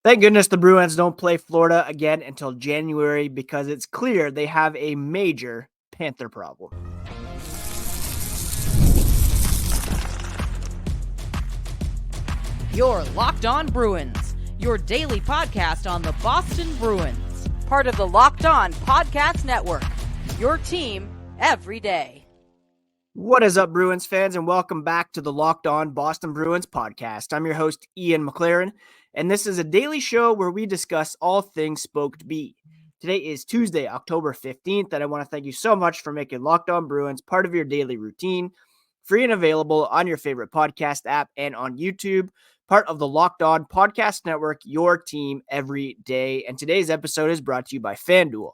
Thank goodness the Bruins don't play Florida again until January because it's clear they have a major Panther problem. You're Locked On Bruins, your daily podcast on the Boston Bruins, part of the Locked On Podcast Network, your team every day. What is up, Bruins fans, and welcome back to the Locked On Boston Bruins podcast. I'm your host, Ian McLaren, and this is a daily show where we discuss all things Spoked B. Today is Tuesday, October 15th, and I want to thank you so much for making Locked On Bruins part of your daily routine, free and available on your favorite podcast app and on YouTube, part of the Locked On Podcast Network, your team every day. And today's episode is brought to you by FanDuel.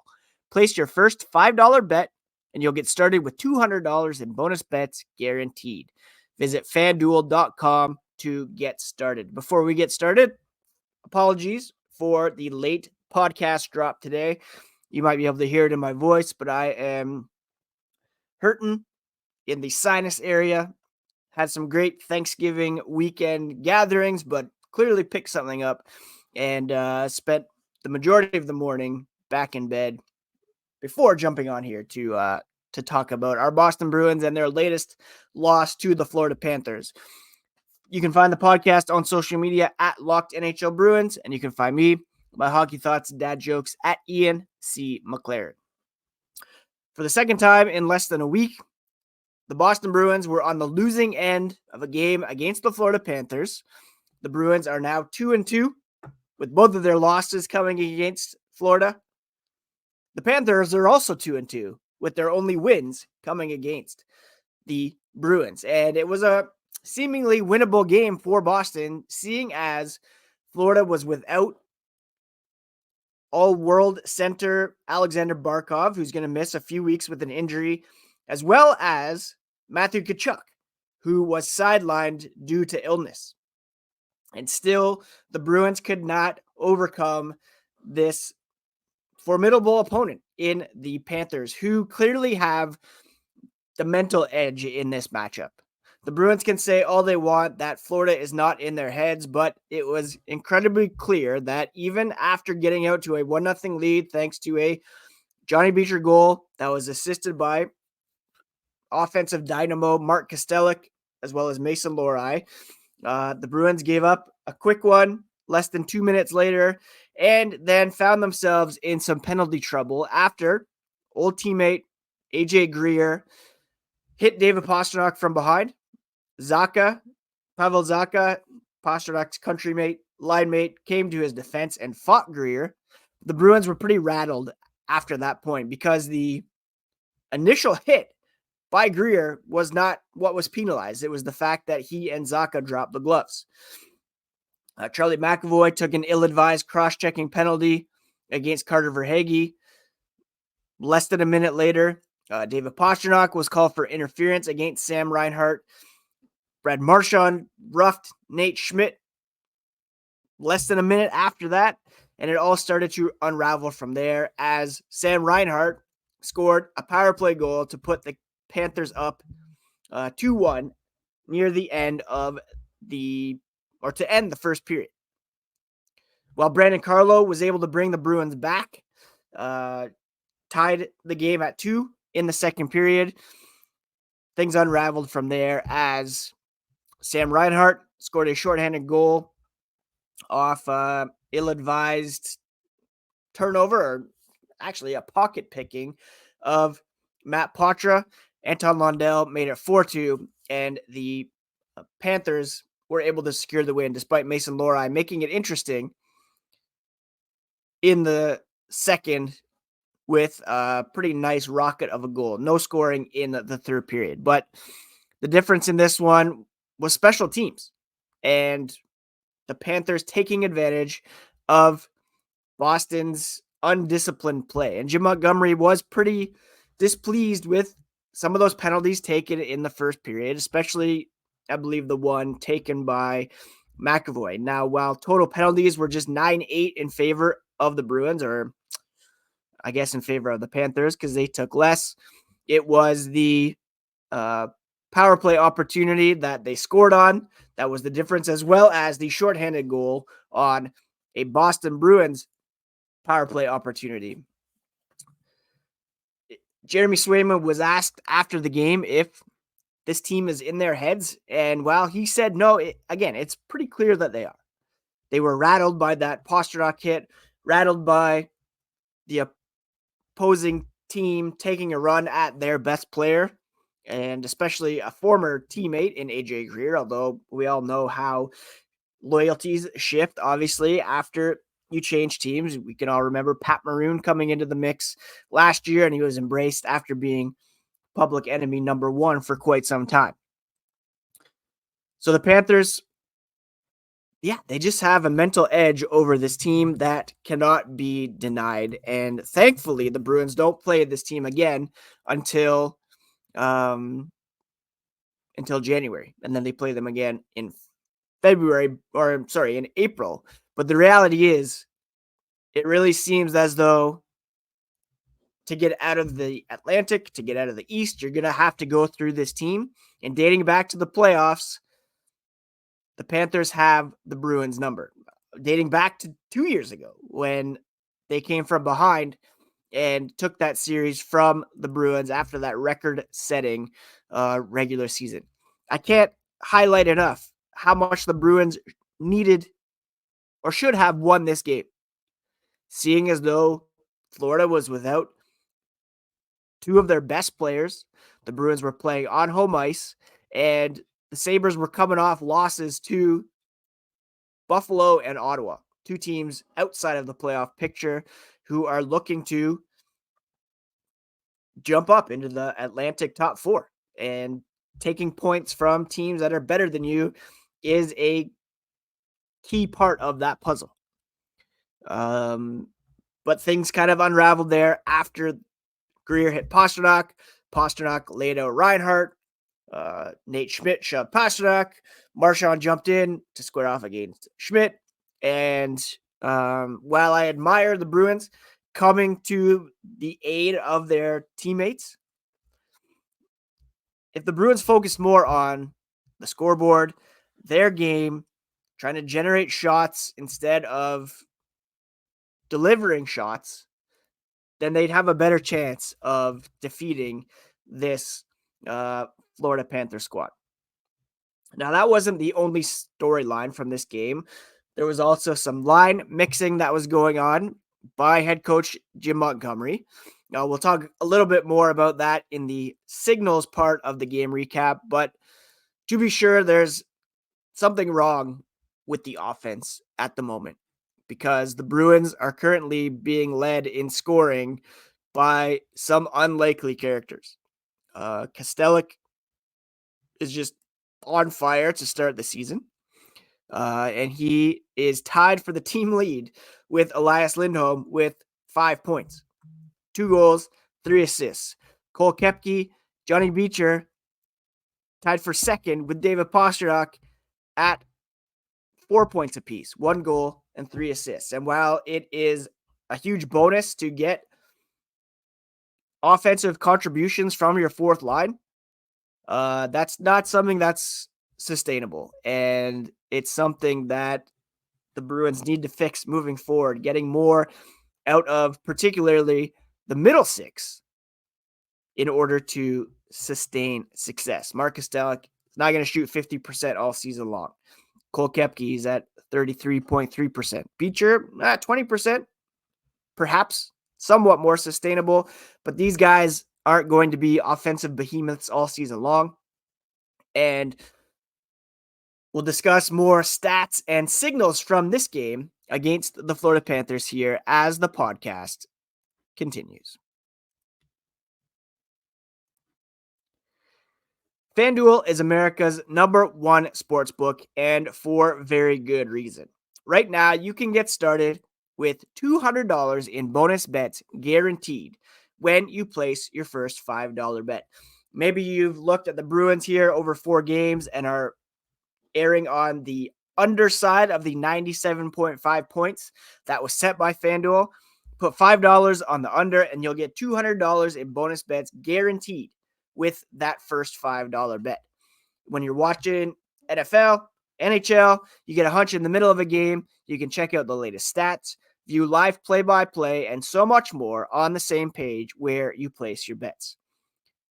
Place your first $5 bet, and you'll get started with $200 in bonus bets guaranteed. Visit FanDuel.com to get started. Before we get started, apologies for the late podcast drop today. You might be able to hear it in my voice, but I am hurting in the sinus area. Had some great Thanksgiving weekend gatherings, but clearly picked something up and spent the majority of the morning back in bed before jumping on here to talk about our Boston Bruins and their latest loss to the Florida Panthers. You can find the podcast on social media at Locked NHL Bruins, and you can find me, my hockey thoughts and dad jokes at Ian C. McLaren. For the second time in less than a week, the Boston Bruins were on the losing end of a game against the Florida Panthers. The Bruins are now 2-2, with both of their losses coming against Florida. The Panthers are also 2-2, with their only wins coming against the Bruins. And it was a seemingly winnable game for Boston, seeing as Florida was without all-world center Aleksander Barkov, who's going to miss a few weeks with an injury, as well as Matthew Tkachuk, who was sidelined due to illness. And still, the Bruins could not overcome this formidable opponent in the Panthers, who clearly have the mental edge in this matchup. The Bruins can say all they want that Florida is not in their heads, but it was incredibly clear that even after getting out to a 1-0 lead, thanks to a Johnny Beecher goal that was assisted by offensive dynamo Mark Kastelic, as well as Mason Lohrei, the Bruins gave up a quick one less than 2 minutes later, and then found themselves in some penalty trouble after old teammate AJ Greer hit David Pastrnak from behind. Pavel Zacha, Pasternak's countrymate, line mate, came to his defense and fought Greer. The Bruins were pretty rattled after that point because the initial hit by Greer was not what was penalized. It was the fact that he and Zacha dropped the gloves. Charlie McAvoy took an ill-advised cross-checking penalty against Carter Verhaeghe. Less than a minute later, David Pastrnak was called for interference against Sam Reinhart. Brad Marchand roughed Nate Schmidt less than a minute after that, and it all started to unravel from there as Sam Reinhart scored a power play goal to put the Panthers up 2-1 near the end of to end the first period. While Brandon Carlo was able to bring the Bruins back, tied the game at 2 in the second period, things unraveled from there as Sam Reinhart scored a shorthanded goal off ill-advised turnover, or actually a pocket picking of Matt Poitras. Anton Lundell made it 4-2, and the Panthers were able to secure the win despite Mason Lohrei making it interesting in the second with a pretty nice rocket of a goal. No scoring in the third period. But the difference in this one was special teams and the Panthers taking advantage of Boston's undisciplined play. And Jim Montgomery was pretty displeased with some of those penalties taken in the first period, especially, I believe, the one taken by McAvoy. Now, while total penalties were just 9-8 in favor of the Bruins, or I guess in favor of the Panthers because they took less, it was the power play opportunity that they scored on that was the difference, as well as the shorthanded goal on a Boston Bruins power play opportunity. Jeremy Swayman was asked after the game if this team is in their heads, and while he said no, it's pretty clear that they are. They were rattled by that Pastrnak hit, rattled by the opposing team taking a run at their best player, and especially a former teammate in AJ Greer, although we all know how loyalties shift, obviously, after you change teams. We can all remember Pat Maroon coming into the mix last year, and he was embraced after being public enemy number one for quite some time. So the Panthers, they just have a mental edge over this team that cannot be denied. And thankfully, the Bruins don't play this team again until January. And then they play them again in in April. But the reality is, it really seems as though to get out of the Atlantic, to get out of the East, you're going to have to go through this team. And dating back to the playoffs, the Panthers have the Bruins number. Dating back to 2 years ago when they came from behind and took that series from the Bruins after that record-setting regular season. I can't highlight enough how much the Bruins needed or should have won this game. Seeing as though Florida was without two of their best players, the Bruins were playing on home ice, and the Sabres were coming off losses to Buffalo and Ottawa, two teams outside of the playoff picture who are looking to jump up into the Atlantic top four. And taking points from teams that are better than you is a key part of that puzzle. But things kind of unraveled there after Greer hit Pastrnak. Pastrnak laid out Reinhart. Nate Schmidt shoved Pastrnak. Marchand jumped in to square off against Schmidt. And while I admire the Bruins coming to the aid of their teammates, if the Bruins focus more on the scoreboard, their game, trying to generate shots instead of delivering shots, then they'd have a better chance of defeating this Florida Panthers squad. Now, that wasn't the only storyline from this game. There was also some line mixing that was going on by head coach Jim Montgomery. Now, we'll talk a little bit more about that in the signals part of the game recap, but to be sure, there's something wrong with the offense at the moment because the Bruins are currently being led in scoring by some unlikely characters. Kastelic is just on fire to start the season. And he is tied for the team lead with Elias Lindholm with 5 points, 2 goals, 3 assists. Cole Koepke, Johnny Beecher tied for second with David Pastrnak at 4 points apiece, 1 goal and 3 assists. And while it is a huge bonus to get offensive contributions from your fourth line, that's not something that's sustainable. And it's something that the Bruins need to fix moving forward, getting more out of particularly the middle six in order to sustain success. Mark Kastelic is not going to shoot 50% all season long. Cole Koepke is at 33.3%. Beecher, 20%, perhaps somewhat more sustainable, but these guys aren't going to be offensive behemoths all season long. And we'll discuss more stats and signals from this game against the Florida Panthers here as the podcast continues. FanDuel is America's #1 sportsbook, and for very good reason. Right now, you can get started with $200 in bonus bets guaranteed when you place your first $5 bet. Maybe you've looked at the Bruins here over 4 games and are erring on the underside of the 97.5 points that was set by FanDuel. Put $5 on the under and you'll get $200 in bonus bets guaranteed with that first $5 bet. When you're watching NFL, NHL, you get a hunch in the middle of a game. You can check out the latest stats, view live play-by-play, and so much more on the same page where you place your bets.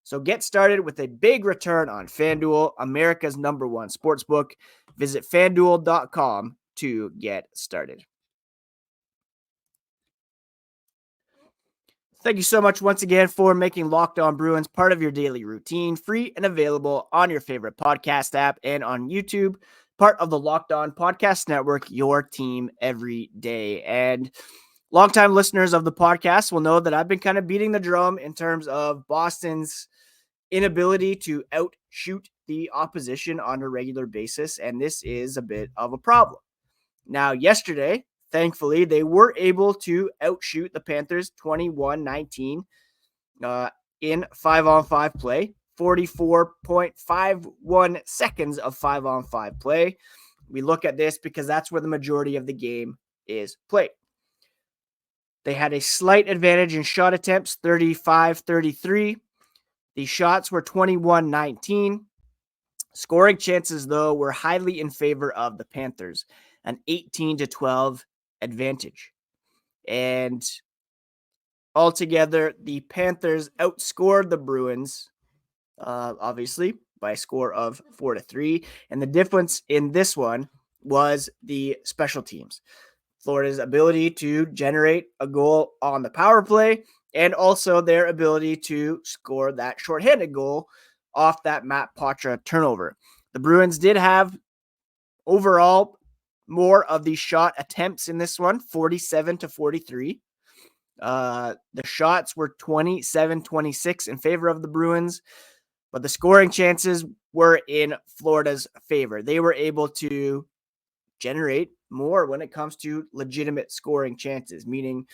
So get started with a big return on FanDuel, America's #1 sportsbook. Visit FanDuel.com to get started. Thank you so much once again for making Locked On Bruins part of your daily routine, free and available on your favorite podcast app and on YouTube, part of the Locked On Podcast Network, your team every day. And longtime listeners of the podcast will know that I've been kind of beating the drum in terms of Boston's inability to outshoot the opposition on a regular basis, and this is a bit of a problem. Now, yesterday, thankfully, they were able to outshoot the Panthers 21-19 in 5-on-5 play, 44.51 seconds of 5-on-5 play. We look at this because that's where the majority of the game is played. They had a slight advantage in shot attempts, 35-33. The shots were 21-19. Scoring chances, though, were highly in favor of the Panthers, an 18-12 advantage. And altogether, the Panthers outscored the Bruins, obviously, by a score of 4-3. And the difference in this one was the special teams. Florida's ability to generate a goal on the power play and also their ability to score that shorthanded goal off that Matt Patra turnover. The Bruins did have overall more of the shot attempts in this one, 47-43. The shots were 27-26 in favor of the Bruins, but the scoring chances were in Florida's favor. They were able to generate more when it comes to legitimate scoring chances, meaning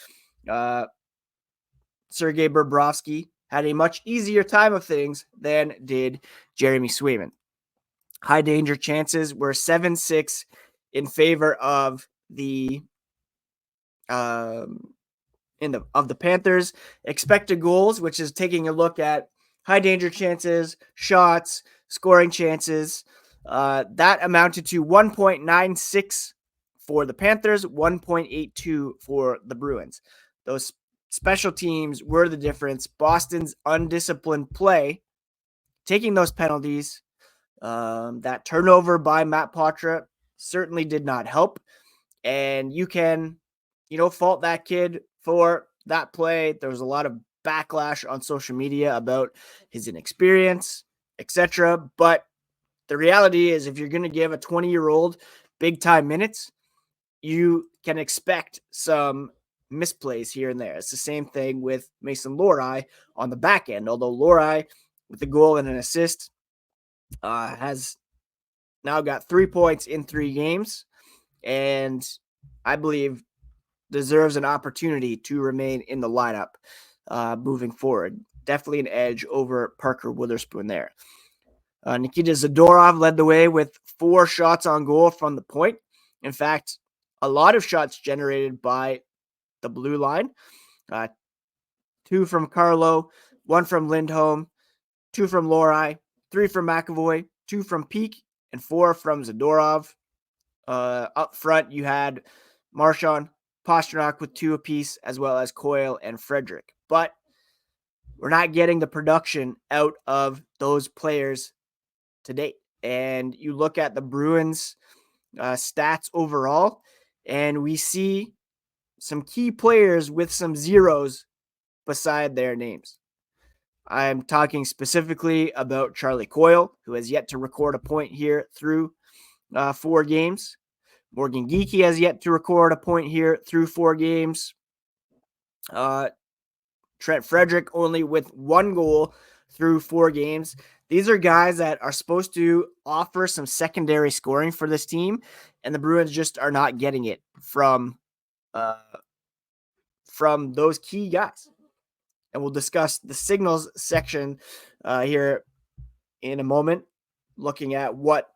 Sergei Bobrovsky had a much easier time of things than did Jeremy Swayman. High danger chances were 7-6 in favor of the Panthers. Expected goals, which is taking a look at high danger chances, shots, scoring chances, that amounted to 1.96 for the Panthers, 1.82 for the Bruins. Those special teams were the difference. Boston's undisciplined play, taking those penalties, that turnover by Matt Patra certainly did not help. And you can, fault that kid for that play. There was a lot of backlash on social media about his inexperience, etc. But the reality is, if you're going to give a 20-year-old big-time minutes, you can expect some misplays here and there. It's the same thing with Mason Lohrei on the back end, although Lohrei, with a goal and an assist, has now got 3 points in 3 games, and I believe deserves an opportunity to remain in the lineup moving forward. Definitely an edge over Parker Witherspoon there. Nikita Zadorov led the way with 4 shots on goal from the point. In fact, a lot of shots generated by the blue line. 2 from Carlo, 1 from Lindholm, 2 from Lohrei, 3 from McAvoy, 2 from Peak, and 4 from Zadorov. Up front, you had Marchand, Pastrnak with 2 apiece, as well as Coyle and Frederick. But we're not getting the production out of those players to date. And you look at the Bruins' stats overall, and we see some key players with some zeros beside their names. I'm talking specifically about Charlie Coyle, who has yet to record a point here through 4 games. Morgan Geekie has yet to record a point here through 4 games. Trent Frederick only with 1 goal through 4 games. These are guys that are supposed to offer some secondary scoring for this team, and the Bruins just are not getting it from those key guys. And we'll discuss the signals section here in a moment, looking at what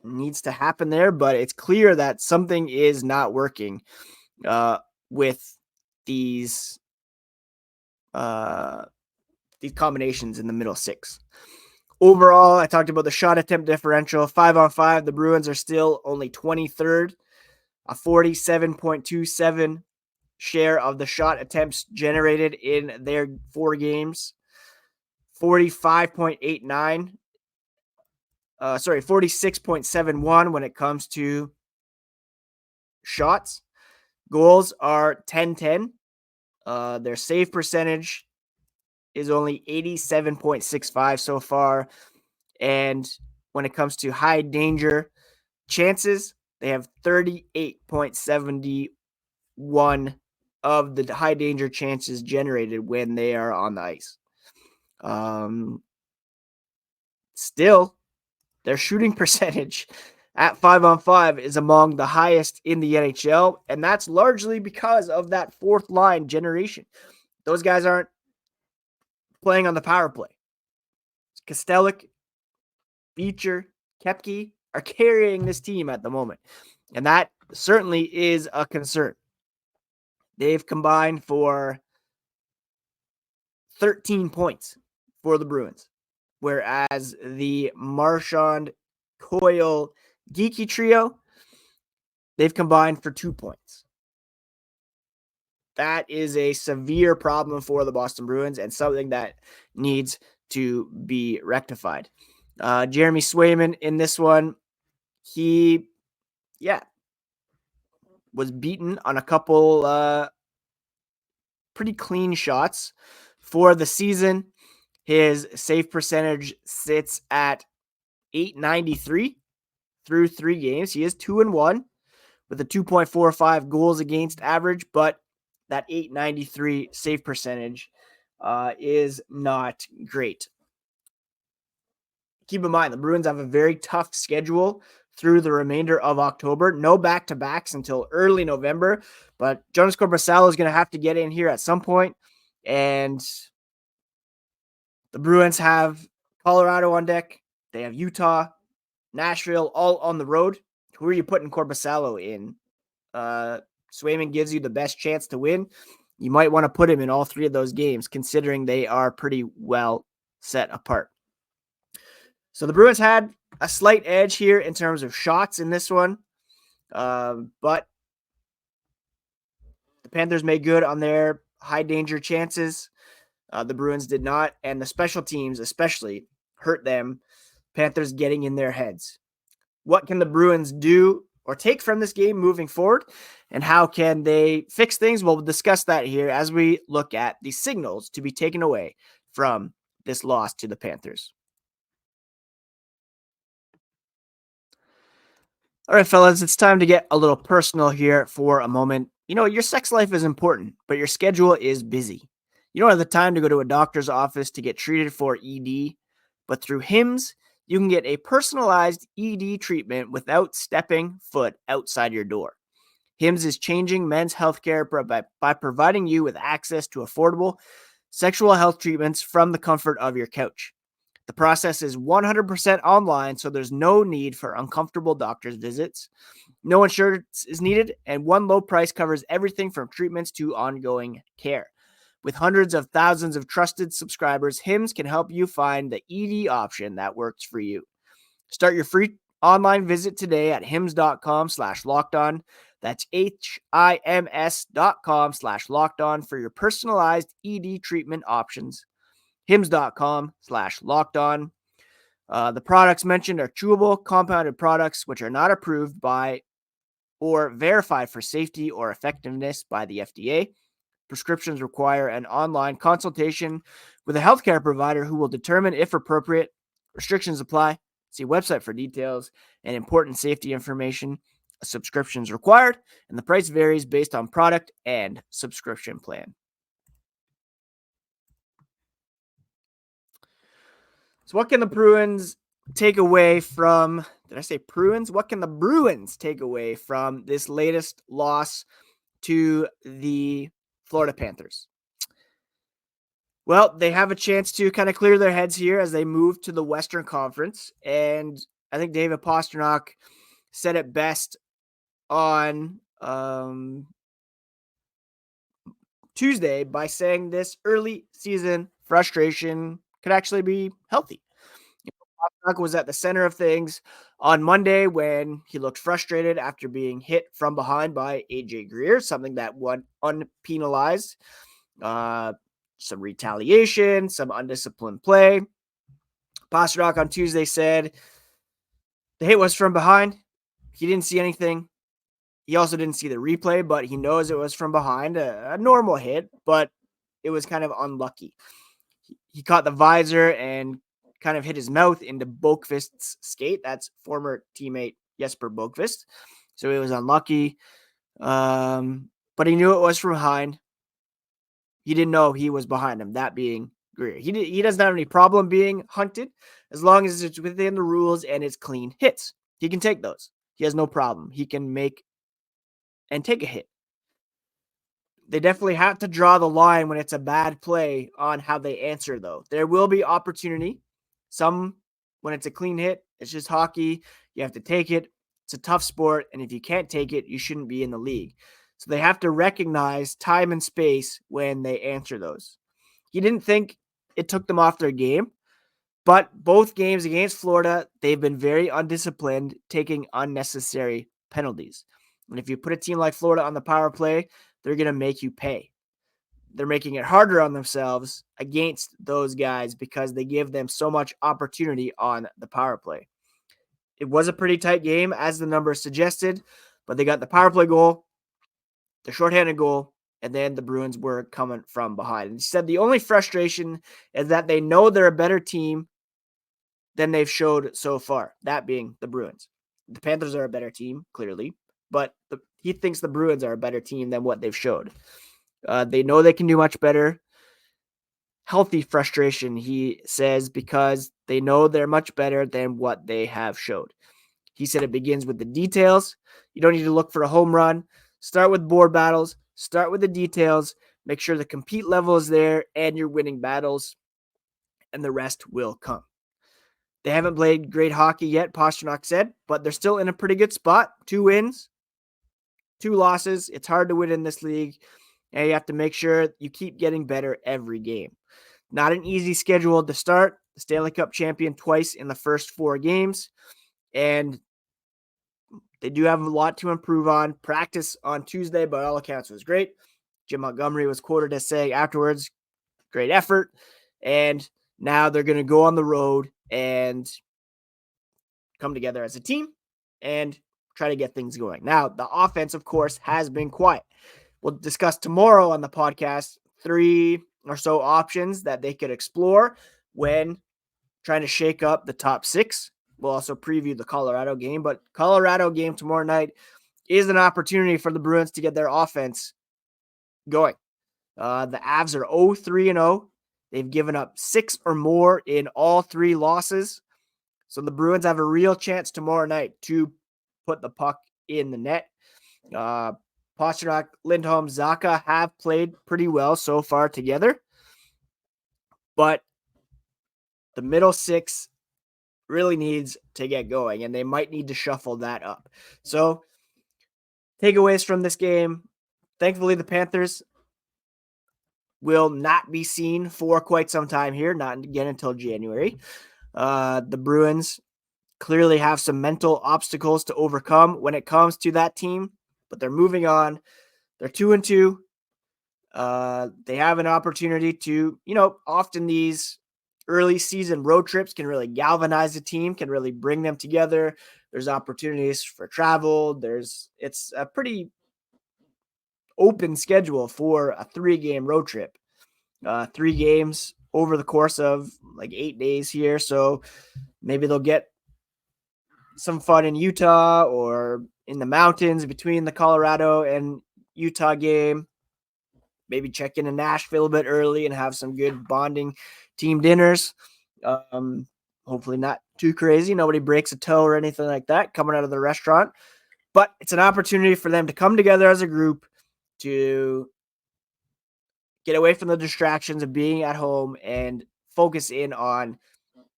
needs to happen there. But it's clear that something is not working with these combinations in the middle 6. Overall, I talked about the shot attempt differential. 5-on-5, the Bruins are still only 23rd, a 47.27 share of the shot attempts generated in their 4 games. 46.71 when it comes to shots. Goals are 10-10. Their save percentage is only 87.65 so far. And when it comes to high danger chances, they have 38.71 of the high danger chances generated when they are on the ice. Still, their shooting percentage at 5-on-5 is among the highest in the NHL, and that's largely because of that fourth line generation. Those guys aren't playing on the power play. Kastelic, Beecher, Koepke are carrying this team at the moment, and that certainly is a concern. They've combined for 13 points for the Bruins, whereas the Marchand, Coyle, Geeky trio, they've combined for 2 points. That is a severe problem for the Boston Bruins and something that needs to be rectified. Jeremy Swayman in this one, he, was beaten on a couple pretty clean shots for the season. His save percentage sits at .893 through 3 games. He is 2-1 with a 2.45 goals against average, but that .893 save percentage is not great. Keep in mind, the Bruins have a very tough schedule through the remainder of October. No back-to-backs until early November, but Jonas Korpisalo is going to have to get in here at some point, and the Bruins have Colorado on deck. They have Utah, Nashville, all on the road. Who are you putting Korpisalo in? Swayman gives you the best chance to win. You might want to put him in all 3 of those games, considering they are pretty well set apart. So the Bruins had a slight edge here in terms of shots in this one, but the Panthers made good on their high danger chances. The Bruins did not, and the special teams especially hurt them. Panthers getting in their heads. What can the Bruins do or take from this game moving forward, and how can they fix things? We'll discuss that here as we look at the signals to be taken away from this loss to the Panthers. All right, fellas, it's time to get a little personal here for a moment. You know, your sex life is important, but your schedule is busy. You don't have the time to go to a doctor's office to get treated for ED, but through HIMS, you can get a personalized ED treatment without stepping foot outside your door. HIMS is changing men's healthcare by providing you with access to affordable sexual health treatments from the comfort of your couch. The process is 100% online, so there's no need for uncomfortable doctor's visits. No insurance is needed, and one low price covers everything from treatments to ongoing care. With hundreds of thousands of trusted subscribers, HIMS can help you find the ED option that works for you. Start your free online visit today at hims.com/lockedon. That's HIMS.com/lockedon for your personalized ED treatment options. hims.com/lockedon. The products mentioned are chewable, compounded products which are not approved by or verified for safety or effectiveness by the FDA. Prescriptions require an online consultation with a healthcare provider who will determine if appropriate. Restrictions apply. See website for details and important safety information. A subscription is required, and the price varies based on product and subscription plan. So what can the Bruins take away from, did I say Bruins? What can the Bruins take away from this latest loss to the Florida Panthers? Well, they have a chance to kind of clear their heads here as they move to the Western Conference. And I think David Pastrnak said it best on Tuesday by saying this early season frustration could actually be healthy. Pastrnak was at the center of things on Monday when he looked frustrated after being hit from behind by AJ Greer, something that went unpenalized. Some retaliation, some undisciplined play. Pastrnak on Tuesday said the hit was from behind. He didn't see anything. He also didn't see the replay, but he knows it was from behind, a normal hit, but it was kind of unlucky. He caught the visor and kind of hit his mouth into Boqvist's skate. That's former teammate Jesper Boqvist. So it was unlucky. But he knew it was from behind. He didn't know he was behind him, that being Greer. He doesn't have any problem being hunted as long as it's within the rules and it's clean hits. He can take those. He has no problem. He can make and take a hit. They definitely have to draw the line when it's a bad play on how they answer, though. There will be opportunity. Some, when it's a clean hit, it's just hockey. You have to take it. It's a tough sport, and if you can't take it, you shouldn't be in the league. So they have to recognize time and space when they answer those. He didn't think it took them off their game, but both games against Florida, they've been very undisciplined, taking unnecessary penalties. And if you put a team like Florida on the power play, they're going to make you pay. They're making it harder on themselves against those guys because they give them so much opportunity on the power play. It was a pretty tight game, as the numbers suggested, but they got the power play goal, the shorthanded goal, and then the Bruins were coming from behind. And he said the only frustration is that they know they're a better team than they've showed so far, that being the Bruins. The Panthers are a better team, clearly, but he thinks the Bruins are a better team than what they've showed. They know they can do much better. Healthy frustration, he says, because they know they're much better than what they have showed. He said it begins with the details. You don't need to look for a home run. Start with board battles. Start with the details. Make sure the compete level is there and you're winning battles, and the rest will come. They haven't played great hockey yet, Pastrnak said, but they're still in a pretty good spot. 2 wins, 2 losses. It's hard to win in this league, and you have to make sure you keep getting better every game. Not an easy schedule to start. The Stanley Cup champion twice in the first 4 games, and they do have a lot to improve on. Practice on Tuesday, by all accounts, was great. Jim Montgomery was quoted as saying afterwards, great effort, and now they're going to go on the road and come together as a team and try to get things going. Now, the offense, of course, has been quiet. We'll discuss tomorrow on the podcast 3 or so options that they could explore when trying to shake up the top 6. We'll also preview the Colorado game, but Colorado game tomorrow night is an opportunity for the Bruins to get their offense going. The Avs are 0-3-0. They've given up 6 or more in all 3 losses. So the Bruins have a real chance tomorrow night to put the puck in the net. Pastrnak, Lindholm, Zacha have played pretty well so far together. But the middle 6 really needs to get going, and they might need to shuffle that up. So takeaways from this game. Thankfully, the Panthers will not be seen for quite some time here, not again until January. The Bruins clearly have some mental obstacles to overcome when it comes to that team, but they're moving on. They're 2-2. They have an opportunity to, often these early season road trips can really galvanize a team, can really bring them together. There's opportunities for travel. It's a pretty open schedule for a 3-game road trip. 3 games over the course of like 8 days here. So maybe they'll get some fun in Utah or in the mountains between the Colorado and Utah game. Maybe check in Nashville a bit early and have some good bonding team dinners. Hopefully not too crazy. Nobody breaks a toe or anything like that coming out of the restaurant. But it's an opportunity for them to come together as a group to get away from the distractions of being at home and focus in on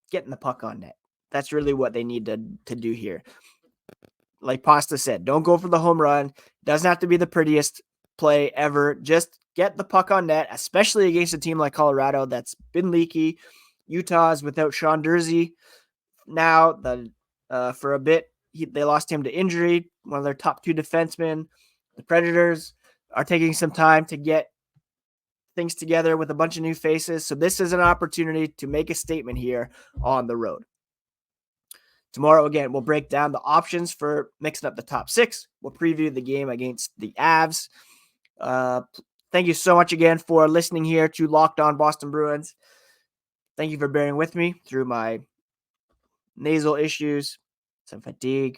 getting the puck on net. That's really what they need to do here. Like Pasta said, don't go for the home run. Doesn't have to be the prettiest play ever. Just get the puck on net, especially against a team like Colorado that's been leaky. Utah is without Sean Durzi now. For a bit, they lost him to injury, one of their top 2 defensemen. The Predators are taking some time to get things together with a bunch of new faces. So this is an opportunity to make a statement here on the road. Tomorrow, again, we'll break down the options for mixing up the top 6. We'll preview the game against the Avs. Thank you so much again for listening here to Locked On Boston Bruins. Thank you for bearing with me through my nasal issues, some fatigue.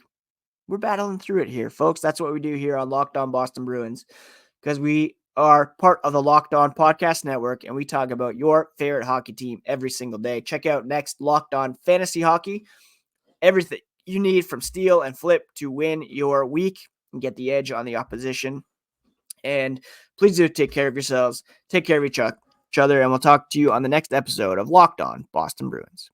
We're battling through it here, folks. That's what we do here on Locked On Boston Bruins, because we are part of the Locked On Podcast Network, and we talk about your favorite hockey team every single day. Check out next Locked On Fantasy Hockey. Everything you need from steal and flip to win your week and get the edge on the opposition. And please do take care of yourselves, take care of each other, and we'll talk to you on the next episode of Locked On Boston Bruins.